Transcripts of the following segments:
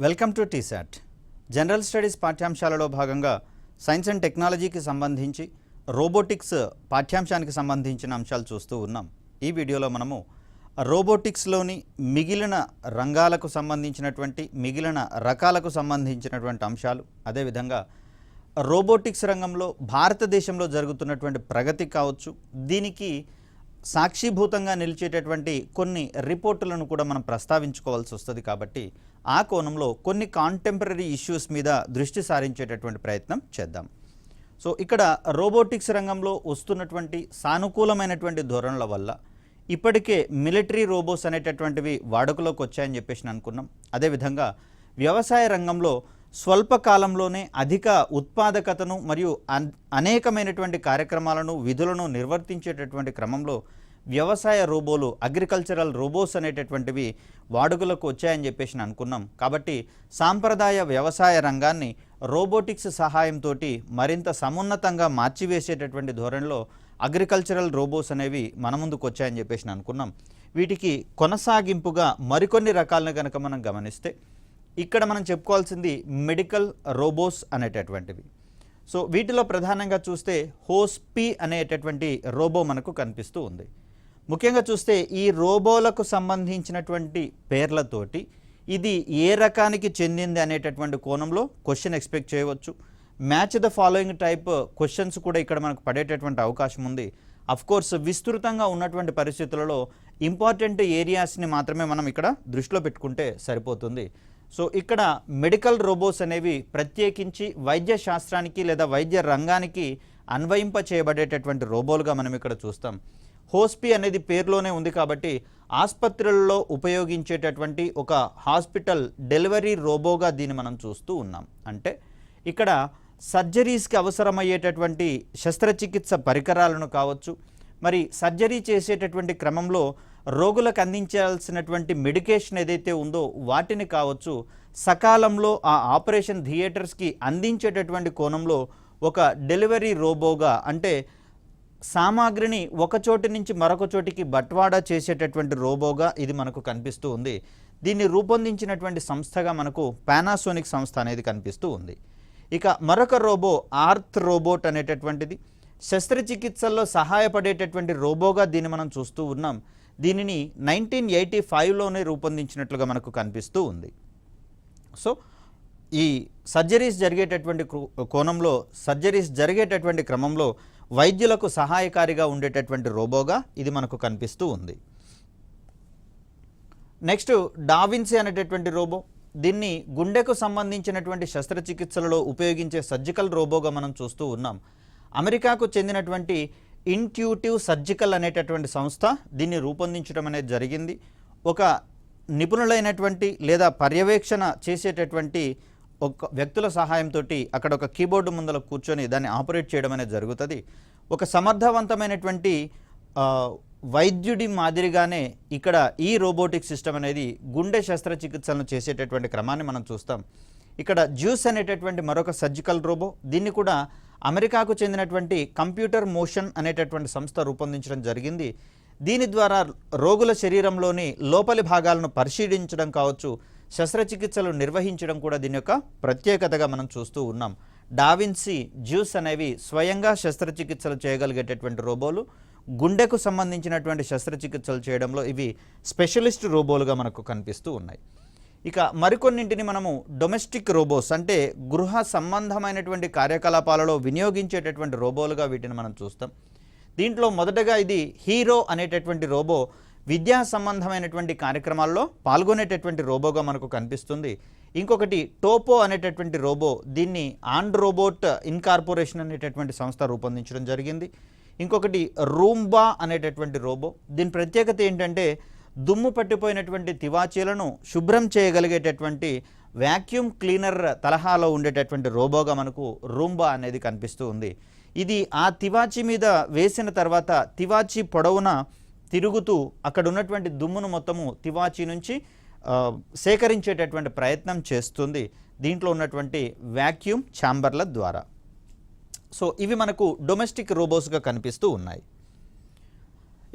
Welcome to TSAT. General studies పాఠ్యాంశాలలో భాగంగా science and టెక్నాలజీకి సంబంధించి రోబోటిక్స్ పాఠ్యాంశానికి సంబంధించిన అంశాలు చూస్తూ ఉన్నాం. ఈ వీడియోలో మనము రోబోటిక్స్లోని మిగిలిన రంగాలకు సంబంధించినటువంటి మిగిలిన రకాలకు సంబంధించినటువంటి అంశాలు, అదేవిధంగా రోబోటిక్స్ రంగంలో భారతదేశంలో జరుగుతున్నటువంటి ప్రగతి కావచ్చు, దీనికి సాక్షిభూతంగా నిలిచేటటువంటి కొన్ని రిపోర్టులను కూడా మనం ప్రస్తావించుకోవాల్సి వస్తుంది. కాబట్టి ఆ కోణంలో కొన్ని కాంటెంపరీ ఇష్యూస్ మీద దృష్టి సారించేటటువంటి ప్రయత్నం చేద్దాం. సో ఇక్కడ రోబోటిక్స్ రంగంలో వస్తున్నటువంటి సానుకూలమైనటువంటి ధోరణుల వల్ల ఇప్పటికే మిలిటరీ రోబోస్ అనేటటువంటివి వాడుకలోకి వచ్చాయని చెప్పేసి అనుకున్నాం. అదేవిధంగా వ్యవసాయ రంగంలో స్వల్ప కాలంలోనే అధిక ఉత్పాదకతను మరియు అనేకమైనటువంటి కార్యక్రమాలను విధులను నిర్వర్తించేటటువంటి క్రమంలో వ్యవసాయ రోబోలు, అగ్రికల్చరల్ రోబోస్ అనేటటువంటివి వాడుకలకు వచ్చాయని చెప్పేసి అనుకున్నాం. కాబట్టి సాంప్రదాయ వ్యవసాయ రంగాన్ని రోబోటిక్స్ సహాయంతో మరింత సమున్నతంగా మార్చివేసేటటువంటి ధోరణిలో అగ్రికల్చరల్ రోబోస్ అనేవి మన ముందుకు వచ్చాయని చెప్పేసి అనుకున్నాం. వీటికి కొనసాగింపుగా మరికొన్ని రకాలను కనుక మనం గమనిస్తే ఇక్కడ మనం చెప్పుకోవాల్సింది మెడికల్ రోబోస్ అనేటటువంటివి. సో వీటిలో ప్రధానంగా చూస్తే హోస్పీ అనేటటువంటి రోబో మనకు కనిపిస్తూ ఉంది. ముఖ్యంగా చూస్తే ఈ రోబోలకు సంబంధించినటువంటి పేర్లతోటి ఇది ఏ రకానికి చెందింది అనేటటువంటి కోణంలో క్వశ్చన్ ఎక్స్పెక్ట్ చేయవచ్చు. Match the following type questions కూడా ఇక్కడ మనకు పడేటటువంటి అవకాశం ఉంది. అఫ్కోర్స్ విస్తృతంగా ఉన్నటువంటి పరిస్థితులలో ఇంపార్టెంట్ ఏరియాస్ని మాత్రమే మనం ఇక్కడ దృష్టిలో పెట్టుకుంటే సరిపోతుంది. సో ఇక్కడ మెడికల్ రోబోస్ అనేవి ప్రత్యేకించి వైద్య శాస్త్రానికి లేదా వైద్య రంగానికి అన్వయింప చేయబడేటటువంటి రోబోలుగా మనం ఇక్కడ చూస్తాం. హోస్పీ అనేది పేరులోనే ఉంది కాబట్టి ఆసుపత్రులలో ఉపయోగించేటటువంటి ఒక హాస్పిటల్ డెలివరీ రోబోగా దీన్ని మనం చూస్తూ ఉన్నాం. అంటే ఇక్కడ సర్జరీస్కి అవసరమయ్యేటటువంటి శస్త్రచికిత్స పరికరాలను కావచ్చు, మరి సర్జరీ చేసేటటువంటి క్రమంలో రోగులకు అందించాల్సినటువంటి మెడికేషన్ ఏదైతే ఉందో వాటిని కావచ్చు, సకాలంలో ఆ ఆపరేషన్ థియేటర్స్కి అందించేటటువంటి కోణంలో ఒక డెలివరీ రోబోగా, అంటే సామాగ్రిని ఒక చోటు నుంచి మరొక చోటికి బట్వాడా చేసేటటువంటి రోబోగా ఇది మనకు కనిపిస్తూ ఉంది. దీన్ని రూపొందించినటువంటి సంస్థగా మనకు పానాసోనిక్ సంస్థ అనేది కనిపిస్తూ ఉంది. ఇక మరొక రోబో ఆర్త్ రోబోట్ అనేటటువంటిది శస్త్రచికిత్సల్లో సహాయపడేటటువంటి రోబోగా దీన్ని మనం చూస్తూ ఉన్నాం. దీనిని 1985లోనే రూపొందించినట్లుగా మనకు కనిపిస్తూ ఉంది. సో ఈ సర్జరీస్ జరిగేటటువంటి కోణంలో, సర్జరీస్ జరిగేటటువంటి క్రమంలో వైద్యులకు సహాయకారిగా ఉండేటటువంటి రోబోగా ఇది మనకు కనిపిస్తూ ఉంది. నెక్స్ట్ డావిన్సీ అనేటటువంటి రోబో, దీన్ని గుండెకు సంబంధించినటువంటి శస్త్రచికిత్సలలో ఉపయోగించే సర్జికల్ రోబోగా మనం చూస్తూ ఉన్నాం. అమెరికాకు చెందినటువంటి ఇంట్యూటివ్ సర్జికల్ అనేటటువంటి సంస్థ దీన్ని రూపొందించడం అనేది జరిగింది. ఒక నిపుణులైనటువంటి లేదా పర్యవేక్షణ చేసేటటువంటి ఒక వ్యక్తుల సహాయంతో అక్కడ ఒక కీబోర్డు ముందర కూర్చొని దాన్ని ఆపరేట్ చేయడం అనేది జరుగుతుంది. ఒక సమర్థవంతమైనటువంటి వైద్యుడి మాదిరిగానే ఇక్కడ ఈ రోబోటిక్ సిస్టమ్ అనేది గుండె శస్త్రచికిత్సలను చేసేటటువంటి క్రమాన్ని మనం చూస్తాం. ఇక్కడ జ్యూస్ అనేటటువంటి మరొక సర్జికల్ రోబో, దీన్ని కూడా అమెరికాకు చెందినటువంటి కంప్యూటర్ మోషన్ అనేటటువంటి సంస్థ రూపొందించడం జరిగింది. దీని ద్వారా రోగుల శరీరంలోని లోపలి భాగాలను పరిశీలించడం కావచ్చు, శస్త్రచికిత్సలు నిర్వహించడం కూడా దీని యొక్క ప్రత్యేకతగా మనం చూస్తూ ఉన్నాం. డావిన్సీ, జ్యూస్ అనేవి స్వయంగా శస్త్రచికిత్సలు చేయగలిగేటటువంటి రోబోలు. గుండెకు సంబంధించినటువంటి శస్త్రచికిత్సలు చేయడంలో ఇవి స్పెషలిస్ట్ రోబోలుగా మనకు కనిపిస్తూ ఉన్నాయి. ఇక మరికొన్నింటిని మనము డొమెస్టిక్ రోబోస్, అంటే గృహ సంబంధమైనటువంటి కార్యకలాపాలలో వినియోగించేటటువంటి రోబోలుగా వీటిని మనం చూస్తాం. దీంట్లో మొదటగా ఇది హీరో అనేటటువంటి రోబో విద్యా సంబంధమైనటువంటి కార్యక్రమాల్లో పాల్గొనేటటువంటి రోబోగా మనకు కనిపిస్తుంది. ఇంకొకటి టోపో అనేటటువంటి రోబో, దీన్ని ఆండ్ రోబోట్ ఇన్కార్పొరేషన్ అనేటటువంటి సంస్థ రూపొందించడం జరిగింది. ఇంకొకటి రూంబా అనేటటువంటి రోబో, దీని ప్రత్యేకత ఏంటంటే దుమ్ము పట్టిపోయినటువంటి తివాచీలను శుభ్రం చేయగలిగేటటువంటి వ్యాక్యూమ్ క్లీనర్ తరహాలో ఉండేటటువంటి రోబోగా మనకు రూంబా అనేది కనిపిస్తూ ఉంది. ఇది ఆ తివాచీ మీద వేసిన తర్వాత తివాచీ పొడవున తిరుగుతూ అక్కడ ఉన్నటువంటి దుమ్మును మొత్తము తివాచీ నుంచి సేకరించేటటువంటి ప్రయత్నం చేస్తుంది దీంట్లో ఉన్నటువంటి వ్యాక్యూమ్ ఛాంబర్ల ద్వారా. సో ఇవి మనకు డొమెస్టిక్ రోబోస్గా కనిపిస్తూ ఉన్నాయి.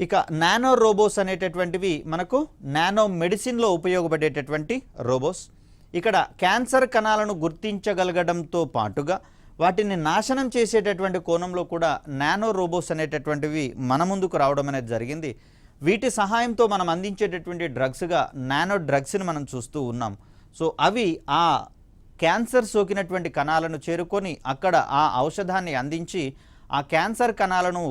ఇక నానో రోబోస్ అనేటటువంటివి మనకు నానో మెడిసిన్లో ఉపయోగపడేటటువంటి రోబోస్. ఇక్కడ క్యాన్సర్ కణాలను గుర్తించగలగడంతో పాటుగా వాటిని నాశనం చేసేటటువంటి కోణంలో కూడా నానో రోబోస్ అనేటటువంటివి మన ముందుకు రావడం అనేది జరిగింది. వీటి సహాయంతో మనం అందించేటటువంటి డ్రగ్స్గా నానో డ్రగ్స్ని మనం చూస్తూ ఉన్నాం. సో అవి ఆ క్యాన్సర్ సోకినటువంటి కణాలను చేరుకొని అక్కడ ఆ ఔషధాన్ని అందించి ఆ క్యాన్సర్ కణాలను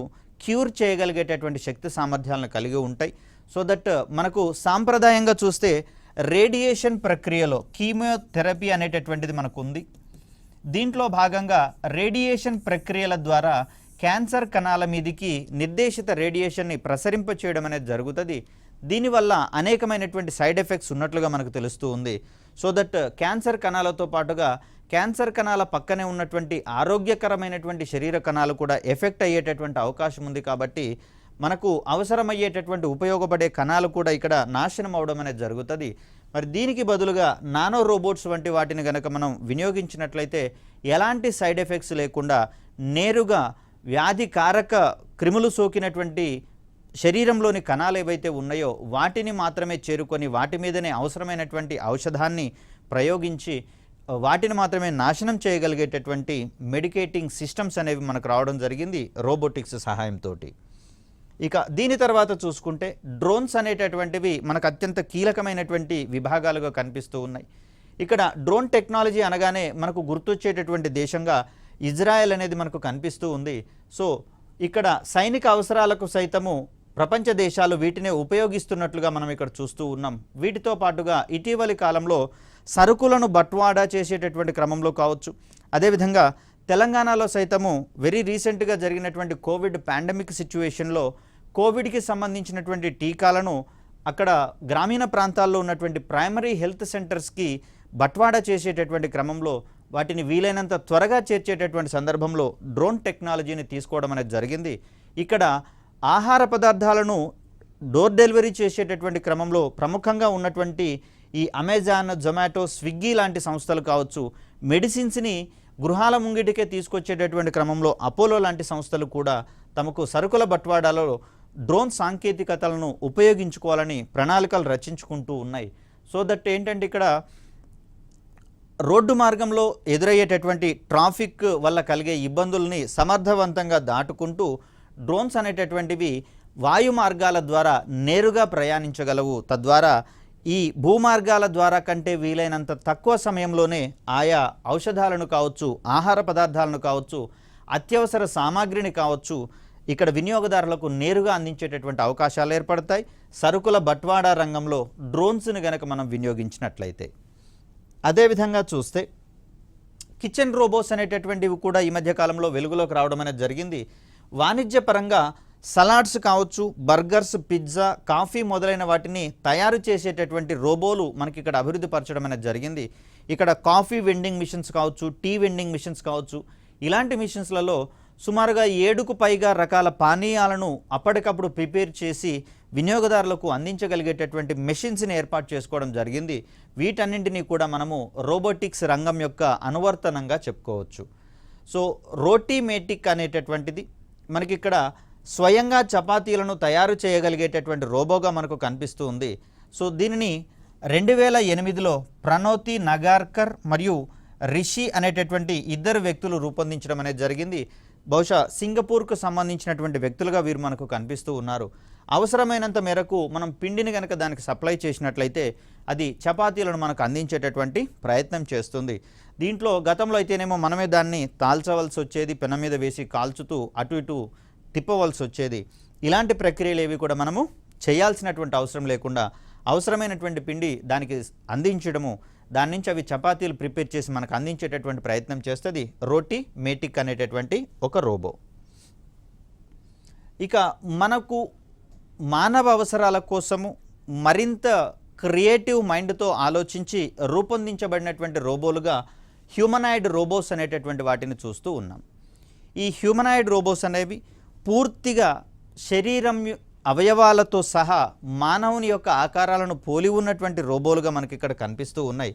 క్యూర్ చేయగలిగేటటువంటి శక్తి సామర్థ్యాలను కలిగి ఉంటాయి. సో దట్ మనకు సాంప్రదాయంగా చూస్తే రేడియేషన్ ప్రక్రియలో కీమోథెరపీ అనేటటువంటిది మనకు ఉంది. దీంట్లో భాగంగా రేడియేషన్ ప్రక్రియల ద్వారా క్యాన్సర్ కణాల మీదికి నిర్దేశిత రేడియేషన్ని ప్రసరింపచేయడం అనేది జరుగుతుంది. దీనివల్ల అనేకమైనటువంటి సైడ్ ఎఫెక్ట్స్ ఉన్నట్లుగా మనకు తెలుస్తూ ఉంది. సో దట్ క్యాన్సర్ కణాలతో పాటుగా క్యాన్సర్ కణాల పక్కనే ఉన్నటువంటి ఆరోగ్యకరమైనటువంటి శరీర కణాలు కూడా ఎఫెక్ట్ అయ్యేటటువంటి అవకాశం ఉంది. కాబట్టి మనకు అవసరమయ్యేటటువంటి ఉపయోగపడే కణాలు కూడా ఇక్కడ నాశనం అవడం అనేది జరుగుతుంది. మరి దీనికి బదులుగా నానో రోబోట్స్ వంటి వాటిని కనుక మనం వినియోగించినట్లయితే ఎలాంటి సైడ్ ఎఫెక్ట్స్ లేకుండా నేరుగా వ్యాధికారక క్రిములు సోకినటువంటి శరీరంలోని కణాలు ఏవైతే ఉన్నాయో వాటిని మాత్రమే చేరుకొని వాటి మీదనే అవసరమైనటువంటి ఔషధాన్ని ప్రయోగించి వాటిని మాత్రమే నాశనం చేయగలిగేటటువంటి మెడికేటింగ్ సిస్టమ్స్ అనేవి మనకు రావడం జరిగింది రోబోటిక్స్ సహాయంతో. ఇక దీని తర్వాత చూసుకుంటే డ్రోన్స్ అనేటటువంటివి మనకు అత్యంత కీలకమైనటువంటి విభాగాలుగా కనిపిస్తూ ఉన్నాయి. ఇక్కడ డ్రోన్ టెక్నాలజీ అనగానే మనకు గుర్తొచ్చేటటువంటి దేశంగా ఇజ్రాయెల్ అనేది మనకు కనిపిస్తూ ఉంది. సో ఇక్కడ సైనిక అవసరాలకు సైతము ప్రపంచ దేశాలు వీటినే ఉపయోగిస్తున్నట్లుగా మనం ఇక్కడ చూస్తూ ఉన్నాం. వీటితో పాటుగా ఇటీవలి కాలంలో సరుకులను బట్వాడా చేసేటటువంటి క్రమంలో కావచ్చు, అదేవిధంగా తెలంగాణలో సైతము వెరీ రీసెంట్గా జరిగినటువంటి కోవిడ్ పాండమిక్ సిచ్యువేషన్లో కోవిడ్కి సంబంధించినటువంటి టీకాలను అక్కడ గ్రామీణ ప్రాంతాల్లో ఉన్నటువంటి ప్రైమరీ హెల్త్ సెంటర్స్కి బట్వాడా చేసేటటువంటి క్రమంలో వాటిని వీలైనంత త్వరగా చేర్చేటటువంటి సందర్భంలో డ్రోన్ టెక్నాలజీని తీసుకోవడం అనేది జరిగింది. ఇక్కడ ఆహార పదార్థాలను డోర్ డెలివరీ చేసేటటువంటి క్రమంలో ప్రముఖంగా ఉన్నటువంటి ఈ అమెజాన్, జొమాటో, స్విగ్గీ లాంటి సంస్థలు కావచ్చు, మెడిసిన్స్ని గృహాల ముంగిటికే తీసుకొచ్చేటటువంటి క్రమంలో అపోలో లాంటి సంస్థలు కూడా తమకు సరుకుల బట్వాడాలో డ్రోన్ సాంకేతికతలను ఉపయోగించుకోవాలని ప్రణాళికలు రచించుకుంటూ ఉన్నాయి. సో దట్ ఏంటంటే ఇక్కడ రోడ్డు మార్గంలో ఎదురయ్యేటటువంటి ట్రాఫిక్ వల్ల కలిగే ఇబ్బందుల్ని సమర్థవంతంగా దాటుకుంటూ డ్రోన్స్ అనేటటువంటివి వాయు మార్గాల ద్వారా నేరుగా ప్రయాణించగలవు. తద్వారా ఈ భూమార్గాల ద్వారా కంటే వీలైనంత తక్కువ సమయంలోనే ఆయా ఔషధాలను కావచ్చు, ఆహార పదార్థాలను కావచ్చు, అత్యవసర సామాగ్రిని కావచ్చు ఇక్కడ వినియోగదారులకు నేరుగా అందించేటటువంటి అవకాశాలు ఏర్పడతాయి సరుకుల బట్వాడా రంగంలో డ్రోన్స్ని గనక మనం వినియోగించినట్లయితే. అదేవిధంగా చూస్తే కిచెన్ రోబోస్ అనేటటువంటివి కూడా ఈ మధ్య కాలంలో వెలుగులోకి రావడం అనేది జరిగింది. వాణిజ్యపరంగా సలాడ్స్ కావచ్చు, బర్గర్స్, పిజ్జా, కాఫీ మొదలైన వాటిని తయారు చేసేటటువంటి రోబోలు మనకి ఇక్కడ అభివృద్ధి పరచడం అనేది జరిగింది. ఇక్కడ కాఫీ వెండింగ్ మిషన్స్ కావచ్చు, టీ వెండింగ్ మిషన్స్ కావచ్చు, ఇలాంటి మిషన్స్లలో సుమారుగా 7కు పైగా రకాల పానీయాలను అప్పటికప్పుడు ప్రిపేర్ చేసి వినియోగదారులకు అందించగలిగేటటువంటి మెషిన్స్ని ఏర్పాటు చేసుకోవడం జరిగింది. వీటన్నింటినీ కూడా మనము రోబోటిక్స్ రంగం యొక్క అనువర్తనంగా చెప్పుకోవచ్చు. సో రోటీమేటిక్ అనేటటువంటిది మనకి ఇక్కడ స్వయంగా చపాతీలను తయారు చేయగలిగేటటువంటి రోబోగా మనకు కనిపిస్తూ ఉంది. సో దీనిని 2008లో ప్రణోతి నగార్కర్ మరియు రిషి అనేటటువంటి ఇద్దరు వ్యక్తులు రూపొందించడం అనేది జరిగింది. బహుశా సింగపూర్కు సంబంధించినటువంటి వ్యక్తులుగా వీరు మనకు కనిపిస్తూ ఉన్నారు. అవసరమైనంత మేరకు మనం పిండిని కనుక దానికి సప్లై చేసినట్లయితే అది చపాతీలను మనకు అందించేటటువంటి ప్రయత్నం చేస్తుంది. దీంట్లో గతంలో అయితేనేమో మనమే దాన్ని తాల్చవలసి వచ్చేది, పెనం మీద వేసి కాల్చుతూ అటు ఇటు తిప్పవలసి వచ్చేది. ఇలాంటి ప్రక్రియలు ఏవి కూడా మనము చేయాల్సినటువంటి అవసరం లేకుండా అవసరమైనటువంటి పిండి దానికి అందించడము, దాని నుంచి అవి చపాతీలు ప్రిపేర్ చేసి మనకు అందించేటటువంటి ప్రయత్నం చేస్తుంది రోటీమేటిక్ అనేటటువంటి ఒక రోబో. ఇక మనకు మానవ అవసరాల కోసము మరింత క్రియేటివ్ మైండ్తో ఆలోచించి రూపొందించబడినటువంటి రోబోలుగా హ్యూమనాయిడ్ రోబోస్ అనేటటువంటి వాటిని చూస్తూ ఉన్నాం. ఈ హ్యూమనాయిడ్ రోబోస్ అనేవి పూర్తిగా శరీరం అవయవాలతో సహా మానవుని యొక్క ఆకారాలను పోలి ఉన్నటువంటి రోబోలుగా మనకి ఇక్కడ కనిపిస్తూ ఉన్నాయి.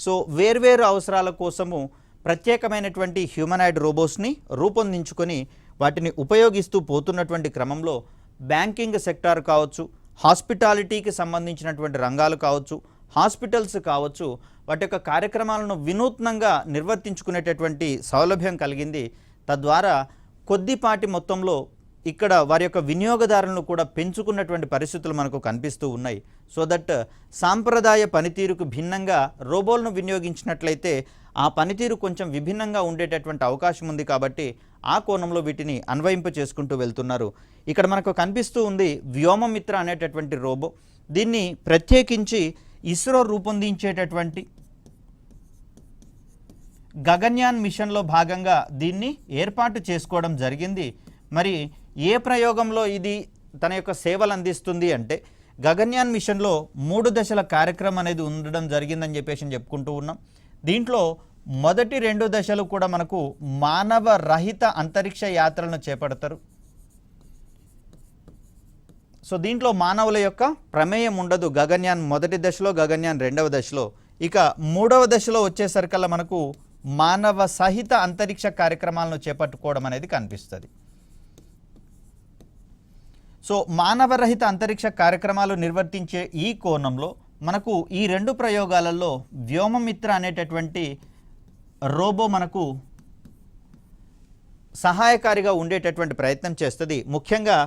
సో వేర్వేరు అవసరాల కోసము ప్రత్యేకమైనటువంటి హ్యూమనాయిడ్ రోబోస్ని రూపొందించుకొని వాటిని ఉపయోగిస్తూ పోతున్నటువంటి క్రమంలో బ్యాంకింగ్ సెక్టార్ కావచ్చు, హాస్పిటాలిటీకి సంబంధించినటువంటి రంగాలు కావచ్చు, హాస్పిటల్స్ కావచ్చు వాటి యొక్క కార్యక్రమాలను వినూత్నంగా నిర్వర్తించుకునేటటువంటి సౌలభ్యం కలిగింది. తద్వారా కొద్దిపాటి మొత్తంలో ఇక్కడ వారి యొక్క వినియోగదారులను కూడా పెంచుకున్నటువంటి పరిస్థితులు మనకు కనిపిస్తూ ఉన్నాయి. సో దట్ సాంప్రదాయ పనితీరుకు భిన్నంగా రోబోలను వినియోగించినట్లయితే ఆ పనితీరు కొంచెం విభిన్నంగా ఉండేటటువంటి అవకాశం ఉంది. కాబట్టి ఆ కోణంలో వీటిని అన్వయింప చేసుకుంటూ వెళ్తున్నారు. ఇక్కడ మనకు కనిపిస్తూ ఉంది వ్యోమమిత్ర అనేటటువంటి రోబో. దీన్ని ప్రత్యేకించి ఇస్రో రూపొందించేటటువంటి గగన్యాన్ మిషన్లో భాగంగా దీన్ని ఏర్పాటు చేసుకోవడం జరిగింది. మరి ఏ ప్రయోగంలో ఇది తన యొక్క సేవలు అందిస్తుంది అంటే గగన్యాన్ మిషన్లో 3 దశల కార్యక్రమం అనేది ఉండడం జరిగిందని చెప్పేసి చెప్పుకుంటూ ఉన్నాం. దీంట్లో మొదటి 2 దశలు కూడా మనకు మానవ రహిత అంతరిక్ష యాత్రలను చేపడతారు. సో దీంట్లో మానవుల యొక్క ప్రమేయం ఉండదు. గగన్యాన్ మొదటి దశలో, గగన్యాన్ 2వ దశలో. ఇక 3వ దశలో వచ్చేసరికల్లా మనకు మానవ సహిత అంతరిక్ష కార్యక్రమాలను చేపట్టుకోవడం అనేది కనిపిస్తుంది. సో మానవరహిత అంతరిక్ష కార్యక్రమాలు నిర్వర్తించే ఈ కోణంలో మనకు ఈ 2 ప్రయోగాలలో వ్యోమమిత్ర అనేటటువంటి రోబో మనకు సహాయకారిగా ఉండేటటువంటి ప్రయత్నం చేస్తుంది. ముఖ్యంగా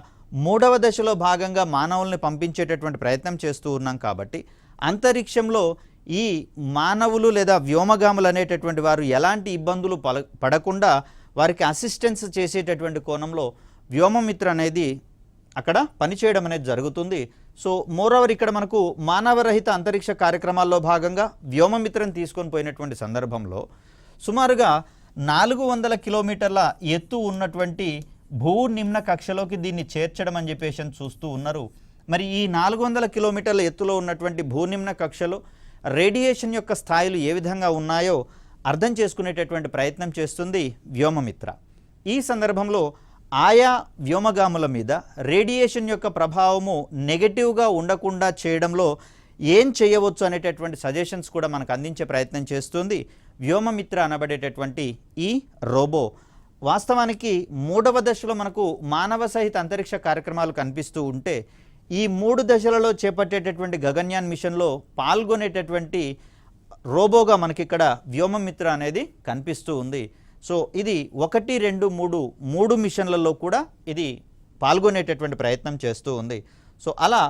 3వ దశలో భాగంగా మానవుల్ని పంపించేటటువంటి ప్రయత్నం చేస్తూ ఉన్నాం. కాబట్టి అంతరిక్షంలో ఈ మానవులు లేదా వ్యోమగాములు అనేటటువంటి వారు ఎలాంటి ఇబ్బందులు పడకుండా వారికి అసిస్టెన్స్ చేసేటటువంటి కోణంలో వ్యోమమిత్ర అనేది అక్కడ పనిచేయడం అనేది జరుగుతుంది. సో మోరోవర్ ఇక్కడ మనకు మానవరహిత అంతరిక్ష కార్యక్రమాల్లో భాగంగా వ్యోమమిత్రను తీసుకొని పోయినటువంటి సందర్భంలో సుమారుగా 400 కిలోమీటర్ల ఎత్తు ఉన్నటువంటి భూ నిమ్న కక్షలోకి దీన్ని చేర్చడం అని చెప్పేసి చూస్తూ ఉన్నారు. మరి ఈ 400 కిలోమీటర్ల ఎత్తులో ఉన్నటువంటి భూనిమ్న కక్షలో రేడియేషన్ యొక్క స్థాయిలు ఏ విధంగా ఉన్నాయో అర్థం చేసుకునేటటువంటి ప్రయత్నం చేస్తుంది వ్యోమమిత్ర. ఈ సందర్భంలో ఆయా వ్యోమగాముల మీద రేడియేషన్ యొక్క ప్రభావము నెగటివ్గా ఉండకుండా చేయడంలో ఏం చేయవచ్చు అనేటటువంటి సజెషన్స్ కూడా మనకు అందించే ప్రయత్నం చేస్తుంది వ్యోమమిత్ర అనబడేటటువంటి ఈ రోబో. వాస్తవానికి 3వ దశలో మనకు మానవ సహిత అంతరిక్ష కార్యక్రమాలు కనిపిస్తూ ఉంటే ఈ 3 దశలలో చేపట్టేటటువంటి గగన్యాన్ మిషన్లో పాల్గొనేటటువంటి రోబోగా మనకి ఇక్కడ వ్యోమమిత్ర అనేది కనిపిస్తూ ఉంది. సో ఇది 1, 2, 3 మిషన్లలో కూడా ఇది పాల్గొనేటటువంటి ప్రయత్నం చేస్తూ ఉంది. సో అలా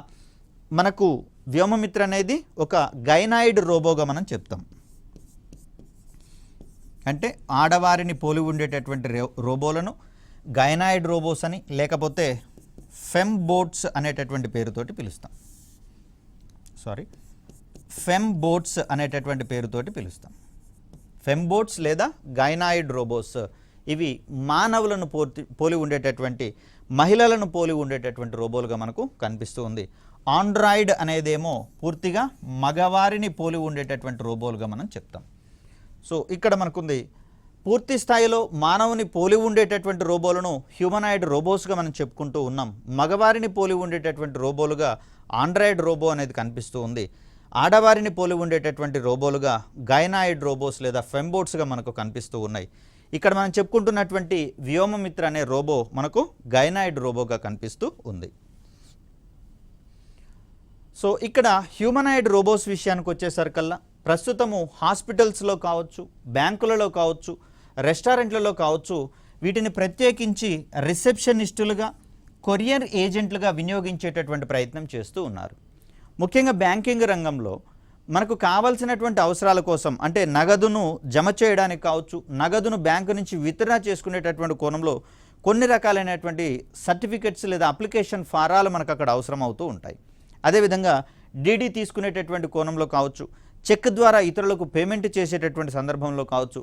మనకు వ్యోమమిత్ర అనేది ఒక గైనాయిడ్ రోబోగా మనం చెప్తాం. అంటే ఆడవారిని పోలి ఉండేటటువంటి రోబోలను గైనాయిడ్ రోబోస్ అని లేకపోతే ఫెమ్బోట్స్ అనేటటువంటి పేరుతోటి పిలుస్తాం. ఫెమ్బోట్స్ అనేటటువంటి పేరుతోటి పిలుస్తాం. ఫెమ్బోట్స్ లేదా గైనాయిడ్ రోబోస్ ఇవి మానవులను పోలి ఉండేటటువంటి మహిళలను పోలి ఉండేటటువంటి రోబోలుగా మనకు కనిపిస్తూ ఉంది. ఆండ్రాయిడ్ అనేదేమో పూర్తిగా మగవారిని పోలి ఉండేటటువంటి రోబోలుగా మనం చెప్తాం. సో ఇక్కడ మనకుంది పూర్తి స్థాయిలో మానవుని పోలి ఉండేటటువంటి రోబోలను హ్యూమనాయిడ్ రోబోస్గా మనం చెప్పుకుంటూ ఉన్నాం. మగవారిని పోలి ఉండేటటువంటి రోబోలుగా ఆండ్రాయిడ్ రోబో అనేది కనిపిస్తూ ఉంది. ఆడవారిని పోలి ఉండేటటువంటి రోబోలుగా గైనాయిడ్ రోబోస్ లేదా ఫెంబోట్స్గా మనకు కనిపిస్తూ ఉన్నాయి. ఇక్కడ మనం చెప్పుకుంటున్నటువంటి వ్యోమమిత్ర అనే రోబో మనకు గైనాయిడ్ రోబోగా కనిపిస్తూ ఉంది. సో ఇక్కడ హ్యూమనాయిడ్ రోబోస్ విషయానికి వచ్చేసరికల్లా ప్రస్తుతము హాస్పిటల్స్లో కావచ్చు, బ్యాంకులలో కావచ్చు, రెస్టారెంట్లలో కావచ్చు వీటిని ప్రత్యేకించి రిసెప్షనిస్టులుగా, కొరియర్ ఏజెంట్లుగా వినియోగించేటటువంటి ప్రయత్నం చేస్తూ ఉన్నారు. ముఖ్యంగా బ్యాంకింగ్ రంగంలో మనకు కావాల్సినటువంటి అవసరాల కోసం అంటే నగదును జమ చేయడానికి కావచ్చు, నగదును బ్యాంకు నుంచి విత్డ్రా చేసుకునేటటువంటి కోణంలో కొన్ని రకాలైనటువంటి సర్టిఫికెట్స్ లేదా అప్లికేషన్ ఫారాలు మనకు అక్కడ అవసరం అవుతూ ఉంటాయి. అదేవిధంగా డీడీ తీసుకునేటటువంటి కోణంలో కావచ్చు, చెక్ ద్వారా ఇతరులకు పేమెంట్ చేసేటటువంటి సందర్భంలో కావచ్చు,